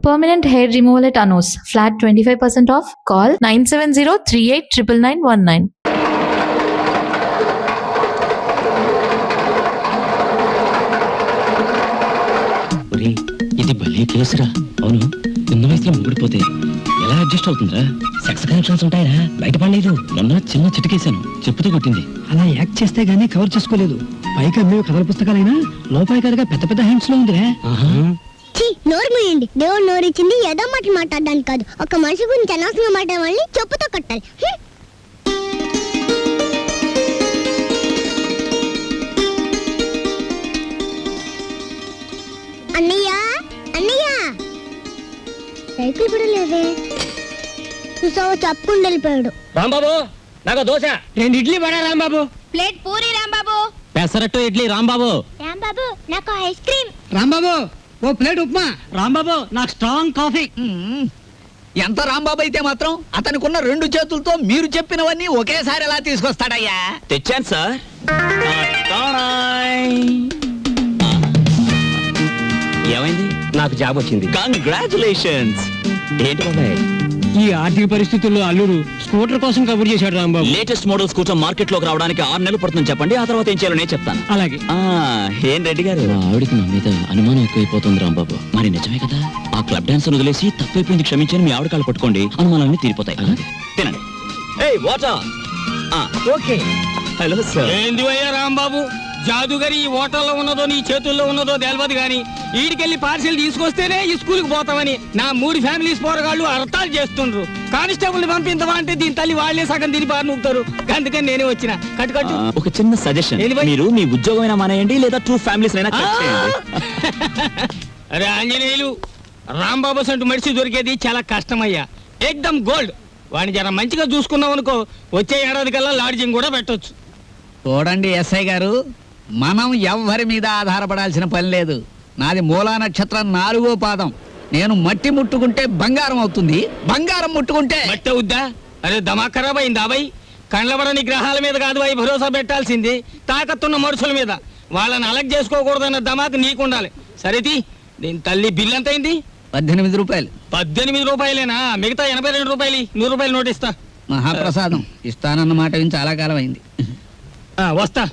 Permanent hair removal at Anos. Flat 25% off. Call 970-389919. ఇది భలే కేసురా. అవును, చిన్న వయసులో ముగ్గుడిపోతే ఎలా అడ్జస్ట్ అవుతుందిరా? సెక్స్ కనెక్షన్స్ ఉంటాయరా? బయట పడలేదు. మొన్న చిన్న చిటికేశాను, చెప్పుతూ కొట్టింది. అలా యాక్ట్ చేస్తే గానీ కవర్ చేసుకోలేదు. పైగా మేము కథల పుస్తకాలైనా లోపాయి కథగా పెద్ద పెద్ద హ్యాండ్స్ లో ఉందిరా. నోరు మూయండి. దేవుడు నోరు ఇచ్చింది ఏదో మాటలు మాట్లాడడానికి కాదు. ఒక మనిషి గురించి అనవసరంగా మాట్లాడే వాళ్ళని చెప్పుతో కొట్టాలి. అన్నయ్య అన్నయ్య సైకిల్ కూడా లేదే. చూసావా, చెప్పుకుంటూ వెళ్ళిపోయాడు. రాంబాబు, నాకు దోశ. 2 ఇడ్లీ పడా రాంబాబు. ప్లేట్ పూరి రాంబాబు. పెసరట్టు ఇడ్లీ రాంబాబు. రాంబాబు నాకు ఐస్ క్రీమ్. రాంబాబు ఓ ప్లేట్ ఉప్మా. రాంబాబు నాకు స్ట్రాంగ్ కాఫీ. ఎంత రాంబాబు అయితే మాత్రం అతనికున్న 2 చేతులతో మీరు చెప్పినవన్నీ ఒకేసారి ఎలా తీసుకొస్తాడయ్యా? తెచ్చాను సార్. ఏమైంది? నాకు జాబ్ వచ్చింది. కంగ్రాచులేషన్స్. ఏంటి బాబాయ్, ఈ ఆర్థిక పరిస్థితుల్లో అల్లుడు స్కూటర్ కోసం కబుర్ చేశాడు Rambabu. Latest model scooter market లోకి రావడానికి 6 నెలలు పడుతుంది చెప్పండి. ఆ తర్వాత ఏం చేయాలో నేను చెప్తాను. అలాగే. ఏం రెడ్డి గారు, ఆవిడికి నా మీద అనుమానం ఎక్కువైపోతుంది రాంబాబు. మరి నిజమే కదా? ఆ క్లబ్ డాన్స్ వదిలేసి తప్పైపోయింది క్షమించని మీ ఆవిడ కాళ్ళు పట్టుకోండి, అనుమానాలన్నీ తీరిపోతాయి. తినండి. వాటర్. ఓకే. Hello sir. ఏంది అయ్యా రాంబాబు, జాదుగరి ఈ హోటల్లో ఉన్నదో నీ చేతుల్లో ఉన్నదో తెలియదు గాని ఈడికెళ్ళి పార్సిల్ తీసుకొస్తేనే ఈ స్కూల్కి పోతామని నా 3 ఫ్యామిలీస్ పోరగాళ్ళు అర్థాలు చేస్తుండ్రు. కానిస్టేబుల్ పంపిందవా అంటే దీని తల్లి వాళ్లే సగం తిని బారి నూపుతారు. అందుకని నేనే వచ్చిన. కట్టు ఒక చిన్న సజెషన్, మీరు మీ ఉద్యోగమైనా మానేయండి, లేదా 2 ఫ్యామిలీస్ అయినా కట్ చేయండి. అరే ఆంజనేయులు, రాంబాబు సంటూ మనిషి దొరికేది చాలా కష్టమయ్యా. ఏకదమ్ గోల్డ్. వాడిని జర మంచిగా చూసుకున్నాం అనుకో, వచ్చే ఏడాది కల్లా లాడ్జింగ్ కూడా పెట్టొచ్చు. చూడండి ఎస్ఐ గారు, మనం ఎవ్వరి మీద ఆధారపడాల్సిన పని లేదు. నాది మూలా నక్షత్రం 4వ పాదం. నేను మట్టి ముట్టుకుంటే బంగారం అవుతుంది, బంగారం ముట్టుకుంటే బట్ట ఉద్దా. అరే దమా ఖరాబ్ అయింది అబ్బాయి. కండ్లబడని గ్రహాల మీద కాదు అవి భరోసా పెట్టాల్సింది, తాకత్తున్న మనుషుల మీద. వాళ్ళని అలగ్ చేసుకోకూడదన్న దమాకు నీకుండాలి. సరేది, దీని తల్లి బిల్ ఎంత అయింది? 18 రూపాయలు. 18 రూపాయలేనా? మిగతా 82 రూపాయలు. 100 రూపాయలు నోట్ ఇస్తా. మహాప్రసాదం. ఇస్తానన్న మాట విని చాలా కాలం అయింది. వస్తా.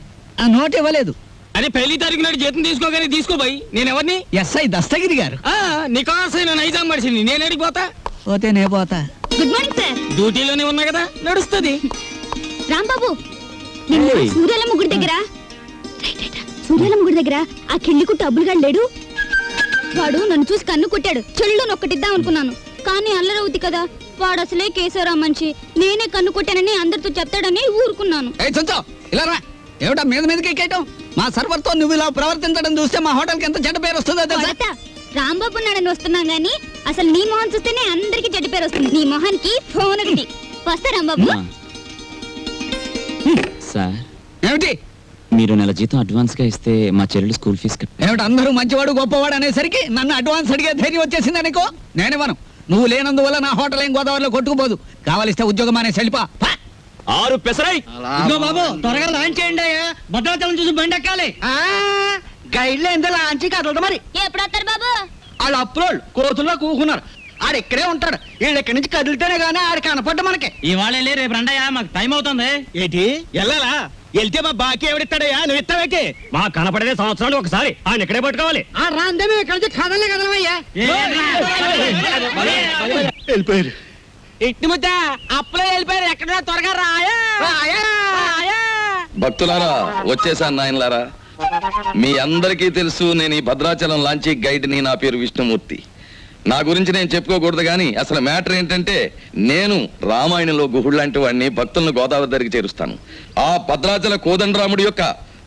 ఆ నోట్ ఇవ్వలేదు. అరే 1 తారీఖు నాడు జీతం తీసుకోగానే తీసుకోబోయి. నేను ఎవరిని? ఎస్ఐ దస్తగిరి గారు. నికాసైన నైజాం మనిషిని. నేను అడిగిపోతా. పోతే నే పోతా. Good morning sir. డ్యూటీలోనే ఉన్నా కదా, నడుస్తుంది. రాంబాబు, నిన్న సూర్యాలమ్మ గుడి దగ్గర ఆ కిళ్ళి కుట్టు అబ్బులుగాడు లేడు. వాడు నన్ను చూసి కన్ను కొట్టాడు. చెల్లు నొక్కటిద్దాం అనుకున్నాను, కానీ అల్లరవుద్ది కదా. వాడు అసలే కేశవరా మనిషి. నేనే కన్ను కొట్టానని అందరితో చెప్తాడని ఊరుకున్నాను. ఇలా రా. ఏమిటా మీద మీదకి ఎక్కేయటం? మా సర్వర్ తో నువ్వు ఇలా ప్రవర్తించడం చూస్తే మా హోటల్ కి ఎంత చెడ్డ పేరు వస్తుందో తెలుసా? రాంబాబు నాడని వస్తున్నాం గానీ అసలు నీ మొహం చూస్తేనే అందరికి చెడ్డ పేరు వస్తుంది. నీ మొహానికి ఫోన్ ఒకటి. వస్తా రాంబాబు. సార్, ఏమిటి? మీరు నెల జీతం అడ్వాన్స్ గా ఇస్తే మా చెల్లెలు స్కూల్ ఫీజు ఏమిటి అందరూ మంచివాడు గొప్పవాడు అనేసరికి నన్ను అడ్వాన్స్ అడిగే ధైర్యం వచ్చేసింది అనుకో. నేనివ్వను. నువ్వు లేనందువల్ల నా హోటల్ ఏం గోదావరిలో కొట్టుకుపోదు. కావాలిస్తే ఉద్యోగం అనే సెల్పా. 6 పెసరై. బాబు త్వరగా లాంచ్ చేయండి. భద్రాచలం చూసి బండి ఎక్కాలి. గైడ్లో ఎంత లాంచ్ కదలదు. మరి ఎప్పుడు వస్తారు బాబు? వాళ్ళు అప్రోల్ కోతుల్లో కూకున్నారు. ఆడు ఇక్కడే ఉంటాడు. వీళ్ళు ఇక్కడి నుంచి కదిలితేనే గానీ ఆడు కనపడ్డ మనకి. ఇవాళ రేపు రండయ్యా, మాకు టైం అవుతుంది. ఏంటి వెళ్ళాలా? వెళ్తే మా బాకీ ఎవడిస్తాడయ్యా? నువ్వు ఇస్తావేకి? మా కనపడేదే సంవత్సరాలు ఒకసారి. ఆయన ఇక్కడే పట్టుకోవాలి. ఆ రాందే మేము ఇక్కడి నుంచి కదలే కదలమయ్యా. వెళ్ళిపోయారు. ఇట్టి ముద్ద అప్పులో వెళ్ళిపోయారు. ఎక్కడ త్వరగా రాయా. భక్తులారా, వచ్చేసాను నాయనలారా. మీ అందరికీ తెలుసు, నేను ఈ భద్రాచలం లాంచీ గైడ్ని. నా పేరు విష్ణుమూర్తి. నా గురించి నేను చెప్పుకోకూడదు కానీ అసలు మ్యాటర్ ఏంటంటే, నేను రామాయణంలో గుహుడు లాంటి వాడిని. భక్తులను గోదావరి దగ్గరికి చేరుస్తాను. ఆ భద్రాచల కోదండరాముడి యొక్క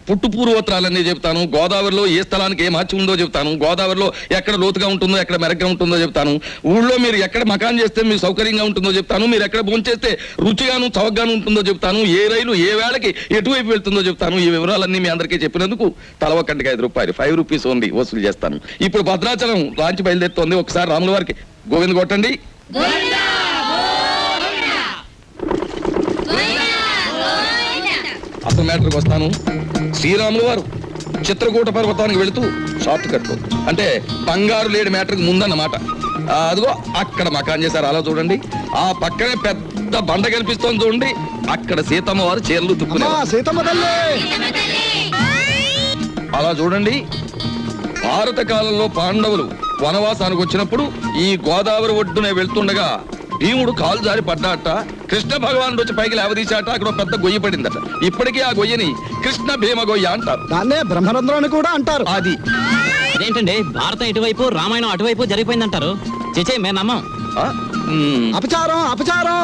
పుట్టు పూర్వోత్తరాలన్నీ చెప్తాను. గోదావరిలో ఏ స్థలానికి ఏ మార్చి ఉందో చెప్తాను. గోదావరిలో ఎక్కడ లోతుగా ఉంటుందో, ఎక్కడ మెరగ్గా ఉంటుందో చెప్తాను. ఊళ్ళో మీరు ఎక్కడ మకాన్ చేస్తే మీకు సౌకర్యంగా ఉంటుందో చెప్తాను. మీరు ఎక్కడ భోంచేస్తే రుచిగాను చౌకగాను ఉంటుందో చెప్తాను. ఏ రైలు ఏ వేళకి ఎటువైపు వెళ్తుందో చెప్తాను. ఈ వివరాలన్నీ మీ అందరికీ చెప్పినందుకు తల ఒక్కంటికి 5 రూపాయలు, 5 రూపీస్ ఓన్లీ వసూలు చేస్తాను. ఇప్పుడు భద్రాచలం లాంచి బయలుదేరుతోంది. ఒకసారి రాముల వారికి గోవింద కొట్టండి. అసలు మ్యాటర్కి వస్తాను. శ్రీరాములు వారు చిత్రకూట పర్వతానికి వెళుతూ షార్ట్ కట్, అంటే బంగారు లేడి మ్యాటర్కి ముందన్నమాట. అదిగో అక్కడ మకాన్ చేశారు, అలా చూడండి. ఆ పక్కనే పెద్ద బండ కనిపిస్తోంది చూడండి, అక్కడ సీతమ్మ వారు చీరలు తుక్కునేవారు. సీతమ్మ తల్లి అలా చూడండి, భారత కాలంలో పాండవులు వనవాసానికి వచ్చినప్పుడు ఈ గోదావరి ఒడ్డునే వెళ్తుండగా భీముడు కాలు జారి పడ్డాట, కృష్ణ భగవానుడు వచ్చి పైకి లేవదీశాట, అక్కడ ఒక పెద్ద గొయ్యి పడిందట. ఇప్పటికీ ఆ గొయ్యని కృష్ణ భీమ గొయ్య అంటారు. దాన్నే బ్రహ్మరంధ్రం అని కూడా అంటారు. అది అదేంటండి, భారతం ఇటువైపు రామాయణం అటువైపు జరిగిపోయిందంటారు. చేచే మేము నమ్మం. ఆ? ఉమ్. అపచారం అపచారం.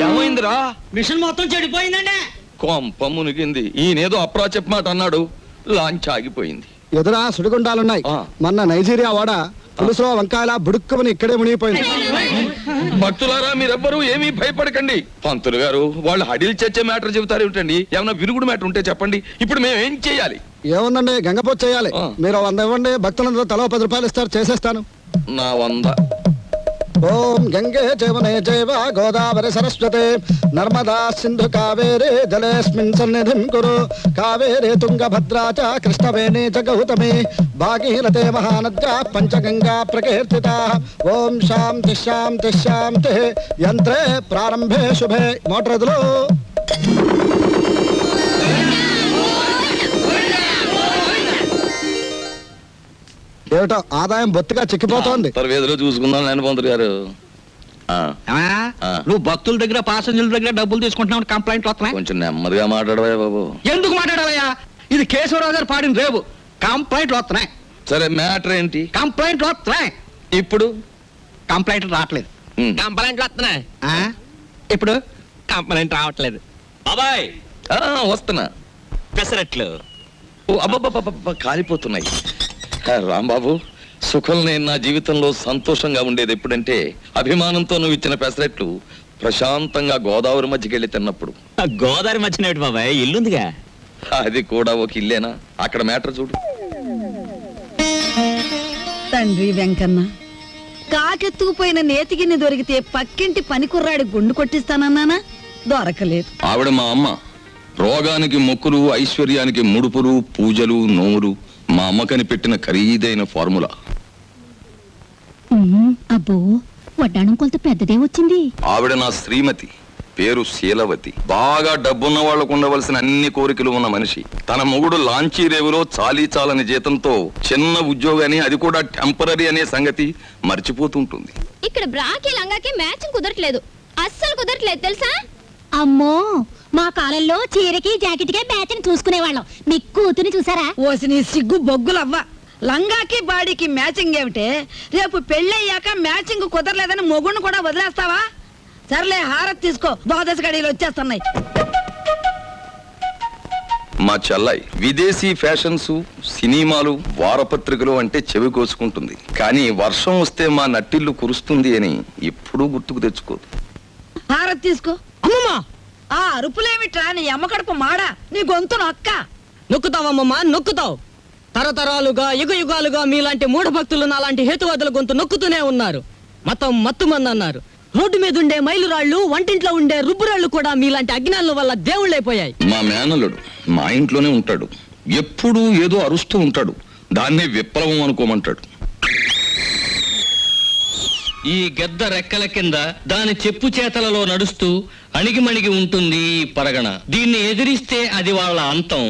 ఏమైందిరా? మిషన్ మొత్తం చెడిపోయిందండి. కొంప మునిగింది. ఈయనేదో అప్రాచప్ మాట అన్నాడు, లాంచ్ ఆగిపోయింది. ఎదురా సుడిగుండాలున్నాయి. ఆ. మొన్న నైజీరియా వాడ పులుసులో వంకాయల బుడుక్కుమని ఇక్కడే మునిగిపోయింది. భక్తులారా, మీరెవ్వరూ ఏమీ భయపడకండి. పంతులు గారు వాళ్ళు హడిల్ చచ్చే మ్యాటర్ చెబుతారు ఏమిటండి? ఏమైనా విరుగుడు మ్యాటర్ ఉంటే చెప్పండి. ఇప్పుడు మేము ఏం చేయాలి? ఏముందండి, గంగపోతు చేయాలి. ఆ. మీరు 100 ఇవ్వండి, భక్తులందరూ తలో 10 రూపాయలు ఇస్తారు, చేసేస్తాను. నా 100. ఓం గంగే జవనే జైవ గోదావరి సరస్వతే నర్మదా సింధు కావేరే జలేస్మిన్ సన్నిధిం కురు కావేరే తుంగభద్రా చ కృష్ణవేణి చ గౌతమి భాగీరథే మహానద్యా పంచగంగా ప్రకీర్తితా. ఓం శాంతి శాంతి శాంతి. యంత్రే ప్రారంభే శుభే. మోటార్ ఎదులు. ఏమిటో ఆదాయం బొత్తిగా చిక్కిపోతోంది. వేదిలో చూసుకుందాం లేని పంతులు గారు. ఆ, ఆ. నువ్వు భక్తుల దగ్గర పాసెంజర్ల దగ్గర డబ్బులు తీసుకుంటున్నావు, కంప్లైంట్లు వస్తున్నాయి. కొంచెం నెమ్మదిగా మాట్లాడవా బాబు. ఎందుకు మాట్లాడాలయ్యా? ఇది కేశవరావు గారు పాడిన రేవు. కంప్లైంట్లు వస్తున్నాయి, సరే మ్యాటర్ ఏంటి కంప్లైంట్లు వస్తున్నాయి. ఇప్పుడు? కంప్లైంట్లు రావట్లేదు. ఉమ్. కంప్లైంట్లు వస్తున్నాయి, ఆ? ఇప్పుడు కంప్లైంట్ రావట్లేదు. బాబాయ్, ఆ, వస్తున్నా. పెసరట్లు. ఓ అబ్బబ్బబ్బబ్బ, కాలిపోతున్నాయి. రాంబాబు, సుఖం నేను నా జీవితంలో సంతోషంగా ఉండేది ఎప్పుడంటే అభిమానంతో నువ్వు ఇచ్చిన పెసరెట్లు ప్రశాంతంగా గోదావరి మధ్యకెళ్ళి తిన్నప్పుడు. గోదావరి మధ్యన ఏమిటి బాబాయ్, ఇల్లుందిగా. అది కూడా ఒక ఇల్లేనా? అక్కడ మ్యాటర్ చూడు. తండ్రి వెంకన్న, కాకెత్తుకుపోయిన నేతిగిన్ని దొరికితే పక్కింటి పనికుర్రాడి గుండు కొట్టిస్తానన్నానా? దొరకలేదు. ఆవిడ మా అమ్మ. రోగానికి మొక్కులు, ఐశ్వర్యానికి ముడుపులు, పూజలు, నోములు మా అమ్మ కనిపెట్టిన ఖరీదైన ఫార్ములా. అబ్బో, వడ్డాణం కొలత పెద్దదే వచ్చింది. ఆవిడ నా శ్రీమతి, పేరు శీలవతి. బాగా డబ్బున్న వాళ్లకు ఉండవలసిన అన్ని కోరికలు ఉన్న మనిషి. తన మొగుడు లాంచీ రేవులో చాలీ చాలని జీతంతో చిన్న ఉద్యోగాన్ని, అది కూడా టెంపరీ అనే సంగతి మర్చిపోతుంటుంది. ఇక్కడ బ్రాకి లంగాకి మ్యాచింగ్ కుదరట్లేదు, అస్సలు కుదరట్లేదు తెలుసా? అమ్మో, మా కాలంలో చీరకి జాకెట్కే మ్యాచింగ్ చూసుకునేవాళ్ళం. మీ కూతుని చూసారా? ఓసి నీ సిగ్గు బొగ్గులవ్వ. లంగాకి బాడీకి మ్యాచింగ్ ఏమిటే? రేపు పెళ్ళయ్యాక మ్యాచింగ్ కుదరలేదని మొగుణ్ణి కూడా వదిలేస్తావా? సర్లే, హారతి తీసుకో, ద్వాదశ గడియలు వచ్చేస్తున్నాయి. మా చెల్లాయి విదేశీ ఫ్యాషన్స్, సినిమాలు, వారపత్రికలు అంటే చెవి కోసుకుంటుంది. కానీ వర్షం వస్తే మా నట్టిల్లు కురుస్తుంది అని ఎప్పుడూ గుర్తుకు తెచ్చుకోదు. హారతి తీసుకో. అమ్మమ్మా, ఆ అరుపులేమిట్రా? నీ అమ్మకడుపు మాడా, నీ గొంతు నొక్క. నొక్కుతావమ్మమ్మా, నొక్కుతావు. తరతరాలుగా యుగ యుగాలుగా మీలాంటి మూఢ భక్తులు నాలాంటి హేతువాదుల గొంతు నొక్కుతూనే ఉన్నారు. మతం మత్తుమంది అన్నారు. రోడ్డు మీద ఉండే మైలురాళ్ళు, వంటింట్లో ఉండే రుబ్బురాళ్ళు కూడా మీలాంటి అజ్ఞానుల వల్ల దేవుళ్ళైపోయాయి. మా మేనల్లుడు మా ఇంట్లోనే ఉంటాడు. ఎప్పుడూ ఏదో అరుస్తూ ఉంటాడు. దాన్నే విప్లవం అనుకోమంటాడు. ఈ గెద్ద రెక్కల కింద దాని చెప్పు చేతలలో నడుస్తూ అణిగిమణిగి ఉంటుంది ఈ పరగణ. దీన్ని ఎదిరిస్తే అది వాళ్ళ అంతం.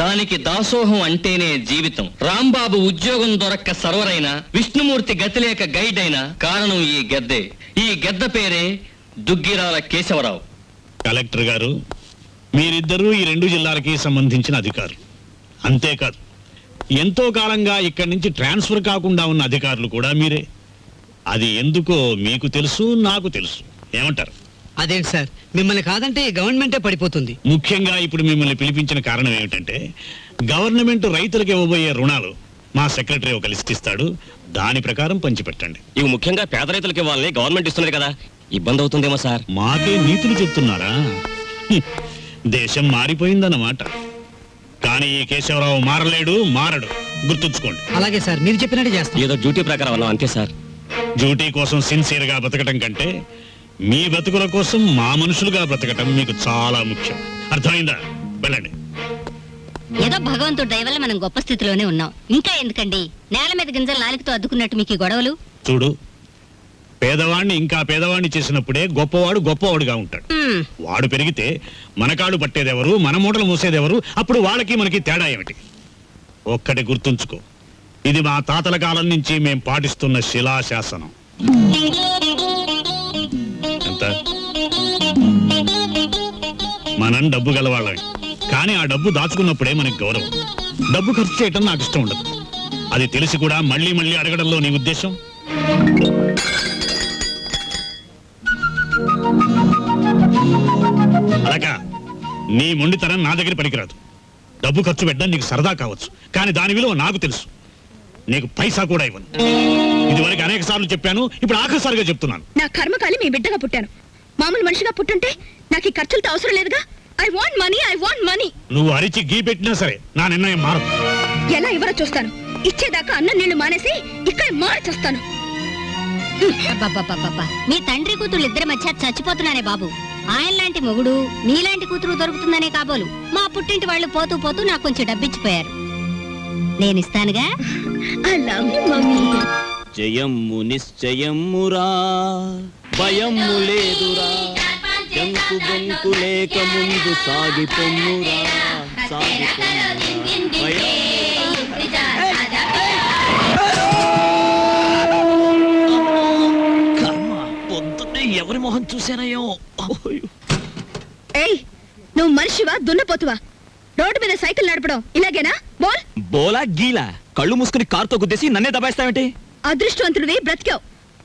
దానికి దాసోహం అంటేనే జీవితం. రాంబాబు ఉద్యోగం దొరక్క సర్వరైన, విష్ణుమూర్తి గతిలేక గైడ్ అయిన కారణం ఈ గెద్దే. ఈ గెద్ద పేరే దుగ్గిరాల కేశవరావు. కలెక్టర్ గారు, మీరిద్దరూ ఈ 2 జిల్లాలకి సంబంధించిన అధికారులు. అంతేకాదు, ఎంతో కాలంగా ఇక్కడి నుంచి ట్రాన్స్ఫర్ కాకుండా ఉన్న అధికారులు కూడా మీరే. అది ఎందుకో మీకు తెలుసు, నాకు తెలుసు. ఏమంటారు? అదేంటి సార్, మిమ్మల్ని కాదంటే గవర్నమెంటే పడిపోతుంది. ముఖ్యంగా ఇప్పుడు మిమ్మల్ని పిలిపించిన కారణం ఏమిటంటే, గవర్నమెంట్ రైతులకు ఇవ్వబోయే రుణాలు మా సెక్రటరీ ఒక లిస్ట్ ఇస్తాడు. దాని ప్రకారం పంచిపెట్టండి. ఇవి ముఖ్యంగా పేద రైతులకి ఇవ్వాలని గవర్నమెంట్ ఇస్తున్నది కదా, ఇబ్బంది అవుతుందేమో సార్. మాకే నీతులు చెప్తున్నారా? దేశం మారిపోయిందన్నమాట. కానీ ఈ కేశవరావు మారలేడు, మారడు. గుర్తుంచుకోండి. అలాగే సార్, మీరు చెప్పినట్టు చేస్తాం. ఏదో డ్యూటీ ప్రకారం అన్నాం అంతే సార్. డ్యూటీ కోసం సిన్సియర్ గా బతకటం కంటే మీ బతుకుల కోసం మా మనుషులుగా బ్రతకటం మీకు చాలా ముఖ్యం. అర్థమైందా? వెళ్ళండి. ఏదో భగవంతుడి దయ వల్ల మనం గొప్ప స్థితిలోనే ఉన్నాం. ఇంకా ఎందుకండి నేల మీద గింజలు నాలుగుతో అద్దుకున్నట్టు మీకు ఈ గొడవలు? చూడు, పేదవాణ్ణి ఇంకా పేదవాణ్ణి చేసినప్పుడే గొప్పవాడు గొప్పవాడుగా ఉంటాడు. వాడు పెరిగితే మన కాళ్ళు పట్టేదెవరు, మన మూటలు మూసేదెవరు? అప్పుడు వాళ్ళకి మనకి తేడా ఏమిటి? ఒక్కటి గుర్తుంచుకో, ఇది మా తాతల కాలం నుంచి మేం పాటిస్తున్న శిలాశాసనం. ఎంత? మనం డబ్బు గలవాళ్ళం, కానీ ఆ డబ్బు దాచుకున్నప్పుడే మనకి గౌరవం. డబ్బు ఖర్చు చేయటం నాకు ఇష్టం ఉండదు. అది తెలిసి కూడా మళ్ళీ మళ్ళీ అడగడంలో నీ ఉద్దేశం? అలాగా నీ మొండితనం నా దగ్గర పనికిరాదు. డబ్బు ఖర్చు పెట్టడం నీకు సరదా కావచ్చు, కానీ దాని విలువ నాకు తెలుసు. నీకు పైసా కూడా ఇవ్వను. ఇదివరకు అనేక సార్లు చెప్పాను, ఇప్పుడు ఆఖరిసారిగా చెప్తున్నాను. నా కర్మకాలి మీ బిడ్డగా పుట్టాను. మామూలు మనిషిగా పుట్టుంటే నాకు ఈ ఖర్చులతో అవసరం లేదుగా. I want money. నువ్వు అరిచి గీ పెట్టినా సరే నా నిర్ణయం మారదు. ఎలా ఇవ్వరో చూస్తాను. ఇచ్చేదాకా అన్నం నీళ్లు మానేసి ఇక్కడ మార్చేస్తాను. అబ్బబ్బబ్బబ్బబ్బా. మీ తండ్రి కూతురు ఇద్దరి మధ్య చచ్చిపోతున్నానే బాబు. ఆయన లాంటి మొగుడు నీలాంటి కూతురు దొరుకుతుందనే కాబోలు మా పుట్టింటి వాళ్ళు పోతూ పోతూ నాకు కొంచెం డబ్బిచ్చిపోయారు. నేనిస్తానుగా. I love you mummy. జయమ్ము నిశ్చయమ్మురా, భయమ్ము లేదురా, జంకు బొంకు లేక ముందు సాగిపొమ్మురా, సాగిపొమ్మురా. పొద్దున్నే ఎవరి మొహం చూసానయ్యో. ఏయ్, నువ్వు మనిషివా దున్నపోతువా? రోడ్డు మీద సైకిల్ నడపడం ఇలాగేనా? బోలా గీలా కళ్ళు మూసుకుని కారుతో గుద్దేసి నన్నే దబాయిస్తావేంటి? అదృష్టవంతుడివి, బ్రతికావు.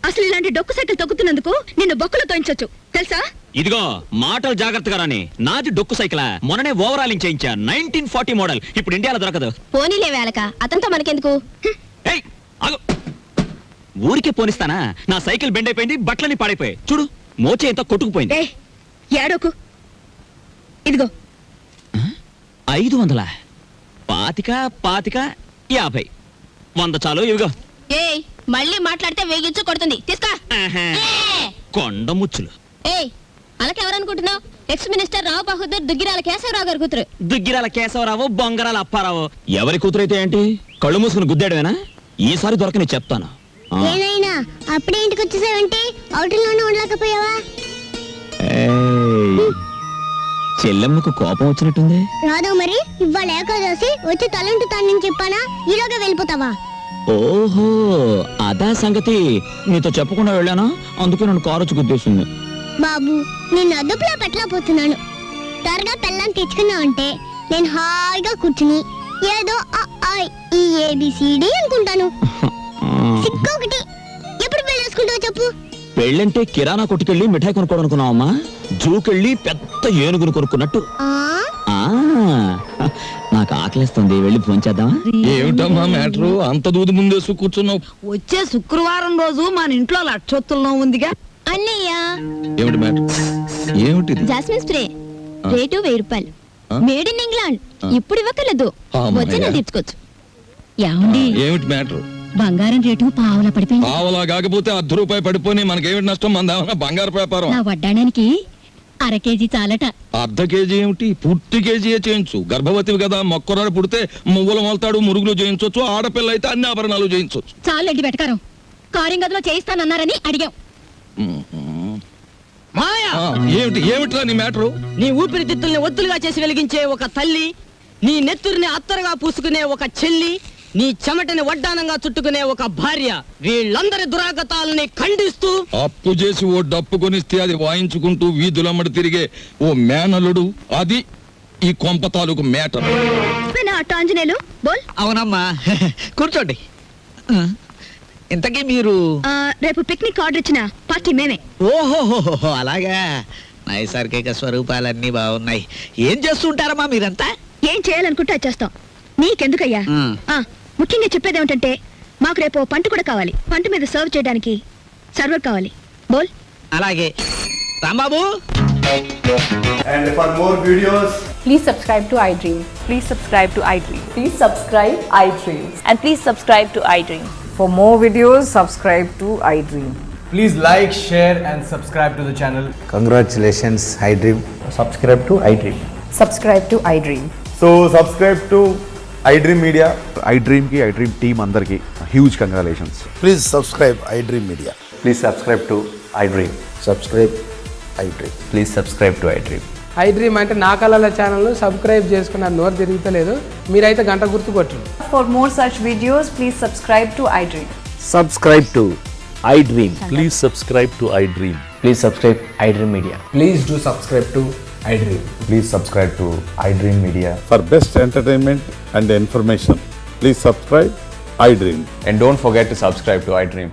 అసలు ఇలాంటి డొక్కు సైకిల్ తొక్కుతున్నందుకు నిన్ను బొక్కలు తోయించొచ్చు తెలుసా? ఇదిగో మాటలు జాగ్రత్తగా రాని. నాది డొక్కు సైకిల్, మొన్ననే ఓవరాలింగ్ చేయించా. 1940 మోడల్. ఇప్పుడు ఇండియాలో దొరకదు. పోనీలే వేలక, అతనితో మనకెందుకు? ఏయ్, ఆగు. ఊరికే పోనిస్తానా? నా సైకిల్ బెండ్ అయిపోయింది, బట్టలని పాడైపోయాయి. చూడు, మోచే ఎంత కొట్టుకుపోయింది. ఏడోకు. ఇదిగో 500, పాతిక 50, 100 చాలు. ఇవిగో. ఏయ్, మళ్ళీ మాట్లాడితే వేగించు కొడుతుంది. తీసుకో. కొండ ముచ్చులు. ఏయ్, అలాకెవరనుకుంటున్నావు? ఎక్స్ మినిస్టర్ రావు బహదూర్ దుగ్గిరాల కేశవరావు గారి కూతురు. దుగ్గిరాల కేశవరావు, బొంగరాల అప్పారావు. ఎవరి కూతురైతే ఏంటి? కళ్ళు మూసుకుని గుద్దాడువేనా? ఈసారి దొరకని చెప్తాను. ఏనాయినా అప్పుడే ఇంటికి వచ్చేసావంటే అవుటిలోనే ఉండలేకపోయావా? చెల్లెమ్మకు కోపం వచ్చినట్టుంది. రాదు మరి. ఇవాళ ఏకాదశి వచ్చి తలంటు తానని చెప్పానా? ఈలోగా వెళ్ళిపోతావా? ఓహో, అదా సంగతి. నీతో చెప్పకుండా వెళ్ళానా? అందుకే నన్ను కారు వచ్చి గుద్దేసింది. బాబు, నిన్ను అదుపులో పెట్టలేకపోతున్నాను. త్వరగా పెళ్ళాన్ని తెచ్చుకున్నావంటే నేను హాయిగా కూర్చుని ఏదో ఈ ఏబిసిడి అనుకుంటాను. సిక్కొకటి. ఎప్పుడు పెళ్ళేసుకుంటావు చెప్పు? పెళ్ళంటే కిరాణా కొట్టుకెళ్ళి మిఠాయి కొనుక్కోవనుకున్నావమ్మా? జూకెళ్ళి పెద్ద ఏనుగును కొనుక్కున్నట్టు. నాకు ఆకలిస్తుంది, వెళ్ళి భోంచేద్దామా? ఏమిటమ్మా మ్యాటరు? అంత దూది ముందేసు కూర్చున్నావు. వచ్చే శుక్రవారం రోజు మన ఇంట్లో లక్షొత్తుల్లో ఉందిగా. అన్నయ్య, ఏమిటి మ్యాటర్? ఏమిటిది? జాస్మిన్ స్ప్రే రేటు 1000 రూపాయలు. Made in England. ఇప్పుడు ఇవ్వకలేదు, వచ్చిన తీర్చుకోవచ్చు. ఏమండి, ఏమిటి మ్యాటర్? బంగారం రేటు పావులా పడిపోయింది. పావలా కాకపోతే ₹10 పడిపోయి మనకేమిటి నష్టం? మన బంగారు వ్యాపారం. నా వడ్డాడానికి 1/2 కేజీ చాలట. ½ కేజీ ఏమిటి? పూర్తి కేజీయే చేయించు. గర్భవతివి కదా, మొక్కరాడు పుడితే మువ్వలు మొలతాడు, మురుగులు చేయించవచ్చు. ఆడపిల్ల అయితే అన్ని ఆభరణాలు చేయించవచ్చు. చాలండి వెటకారం. కారింగదిలో చేయిస్తానన్నారని అడిగాం. మాయా, ఏమిట్రా నీ మ్యాటరు? నీ ఊపిరితిత్తుల్ని ఒత్తులుగా చేసి వెలిగించే ఒక తల్లి, నీ నెత్తురిని అత్తరుగా పూసుకునే ఒక చెల్లి, నీ చెమటని వడ్డానంగా చుట్టుకునే ఒక భార్య, వీళ్ళందరి దురాగతాలని ఖండిస్తూ అప్పు చేసి ఓ డప్పు కొనిస్తే అది వాయించుకుంటూ వీధులమ్మడి తిరిగే ఓ మేనలుడు, అది ఈ కొంప తాలూకు మ్యాటర్. అవునమ్మా, కూర్చోండి. ఇంతకీ మీరు? రేపు పిక్నిక్ ఆర్డర్ ఇచ్చిన పార్టీ మేమే. ఓహోహోహో, అలాగా. నైసర్గిక స్వరూపాలన్నీ బాగున్నాయి. ఏం చేస్తుంటారమ్మా మీరంతా? ఏం చేయాలనుకుంటే అది చేస్తాం. నీకెందుకయ్యా? ముఖ్యంగా చెప్పేది ఏమిటంటే, మాకు రేపు పంట కూడా కావాలి. పంట మీద సర్వ్ చేయడానికి సర్వర్ కావాలి. బోల్. అలాగే Rambabu. And for more videos, please subscribe to iDream. Please subscribe to iDream. Please subscribe iDream. And please subscribe to iDream. For more videos, subscribe to iDream. please like, share and subscribe to the channel. Congratulations, iDream. Subscribe to iDream. Subscribe to iDream. So subscribe to iDream Media. iDream team అందరికి huge congratulations. Please subscribe I dream media. Please subscribe to iDream. Subscribe I dream. Please subscribe to iDream. I dream అంటే నా కళల ఛానల్ను subscribe చేసుకున్న నోరు తిరుగుతలేదు, మీరైతే గంట గుర్తు కొట్టు. For more such videos, please subscribe to iDream. Subscribe to iDream. Please subscribe to iDream. Please subscribe iDream media. Please do subscribe to iDream. Please subscribe to iDream Media. For best entertainment and information please subscribe I dream. And don't forget to subscribe to iDream.